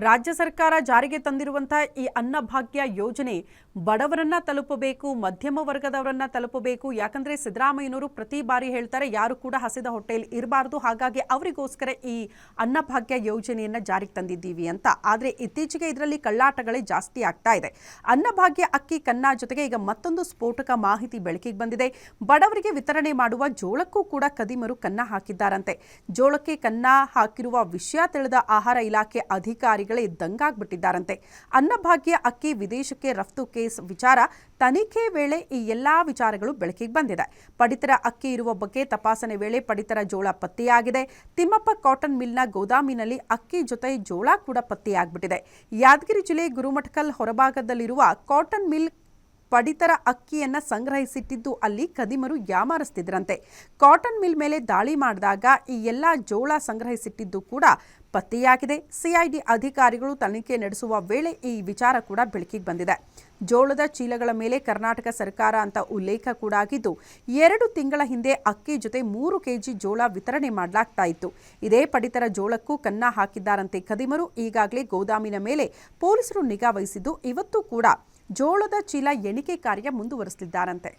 ರಾಜ್ಯ ಸರ್ಕಾರ ಜಾರಿಗೆ ತಂದಿರುವಂತಹ ಈ ಅನ್ನಭಾಗ್ಯ ಯೋಜನೆ ಬಡವರನ್ನ ತಲುಪಬೇಕು, ಮಧ್ಯಮ ವರ್ಗದವರನ್ನ ತಲುಪಬೇಕು. ಯಾಕಂದ್ರೆ ಸಿದ್ದರಾಮಯ್ಯನವರು ಪ್ರತಿ ಬಾರಿ ಹೇಳ್ತಾರೆ ಯಾರು ಕೂಡ ಹಸಿದ ಹೊಟ್ಟೆಯಲ್ಲಿ ಇರಬಾರದು, ಹಾಗಾಗಿ ಅವರಿಗೋಸ್ಕರ ಈ ಅನ್ನಭಾಗ್ಯ ಯೋಜನೆಯನ್ನ ಜಾರಿಗೆ ತಂದಿದ್ದೀವಿ ಅಂತ. ಆದ್ರೆ ಇತ್ತೀಚೆಗೆ ಇದರಲ್ಲಿ ಕಳ್ಳಾಟಗಳೇ ಜಾಸ್ತಿ ಆಗ್ತಾ ಇದೆ. ಅನ್ನಭಾಗ್ಯ ಅಕ್ಕಿ ಕನ್ನ ಜೊತೆಗೆ ಈಗ ಮತ್ತೊಂದು ಸ್ಫೋಟಕ ಮಾಹಿತಿ ಬೆಳಕಿಗೆ ಬಂದಿದೆ. ಬಡವರಿಗೆ ವಿತರಣೆ ಮಾಡುವ ಜೋಳಕ್ಕೂ ಕೂಡ ಕದಿಮರು ಕನ್ನ ಹಾಕಿದ್ದಾರಂತೆ. ಜೋಳಕ್ಕೆ ಕನ್ನ ಹಾಕಿರುವ ವಿಷಯ ತಿಳಿದ ಆಹಾರ ಇಲಾಖೆ ಅಧಿಕಾರಿಗಳೇ ದಂಗಾಗ್ಬಿಟ್ಟಿದ್ದಾರಂತೆ. ಅನ್ನಭಾಗ್ಯ ಅಕ್ಕಿ ವಿದೇಶಕ್ಕೆ ರಫ್ತು ಕೇಸ್ ವಿಚಾರ ತನಿಖೆ ವೇಳೆ ಈ ಎಲ್ಲಾ ವಿಚಾರಗಳು ಬೆಳಕಿಗೆ ಬಂದಿದೆ. ಪಡಿತರ ಅಕ್ಕಿ ಇರುವ ಬಗ್ಗೆ ತಪಾಸಣೆ ವೇಳೆ ಪಡಿತರ ಜೋಳ ಪತ್ತೆಯಾಗಿದೆ. ತಿಮ್ಮಪ್ಪ ಕಾಟನ್ ಮಿಲ್ನ ಗೋದಾಮಿನಲ್ಲಿ ಅಕ್ಕಿ ಜೊತೆ ಜೋಳ ಕೂಡ ಪತ್ತೆಯಾಗ್ಬಿಟ್ಟಿದೆ. ಯಾದಗಿರಿ ಜಿಲ್ಲೆ ಗುರುಮಠಕಲ್ ಹೊರಭಾಗದಲ್ಲಿರುವ ಕಾಟನ್ ಮಿಲ್ ಪಡಿತರ ಅಕ್ಕಿಯನ್ನ ಸಂಗ್ರಹಿಸಿಟ್ಟಿದ್ದು ಅಲ್ಲಿ ಕದಿಮರು ಯಾಮಾರಿಸ್ತಿದ್ರಂತೆ. ಕಾಟನ್ ಮಿಲ್ ಮೇಲೆ ದಾಳಿ ಮಾಡಿದಾಗ ಈ ಎಲ್ಲ ಜೋಳ ಸಂಗ್ರಹಿಸಿಟ್ಟಿದ್ದು ಕೂಡ ಪತ್ತೆಯಾಗಿದೆ. ಸಿಐಡಿ ಅಧಿಕಾರಿಗಳು ತನಿಖೆ ನಡೆಸುವ ವೇಳೆ ಈ ವಿಚಾರ ಕೂಡ ಬೆಳಕಿಗೆ ಬಂದಿದೆ. ಜೋಳದ ಚೀಲಗಳ ಮೇಲೆ ಕರ್ನಾಟಕ ಸರ್ಕಾರ ಅಂತ ಉಲ್ಲೇಖ ಕೂಡ ಆಗಿದ್ದು, 2 ತಿಂಗಳ ಹಿಂದೆ ಅಕ್ಕಿ ಜೊತೆ 3 ಕೆಜಿ ಜೋಳ ವಿತರಣೆ ಮಾಡಲಾಗ್ತಾ ಇತ್ತು. ಇದೇ ಪಡಿತರ ಜೋಳಕ್ಕೂ ಕನ್ನ ಹಾಕಿದ್ದಾರಂತೆ ಕದಿಮರು. ಈಗಾಗಲೇ ಗೋದಾಮಿನ ಮೇಲೆ ಪೊಲೀಸರು ನಿಗಾ ವಹಿಸಿದ್ದು, ಇವತ್ತು ಕೂಡ ಜೋಳದ ಚೀಲ ಎಣಿಕೆ ಕಾರ್ಯ ಮುಂದುವರಿಸಲಿದ್ದಾರಂತೆ.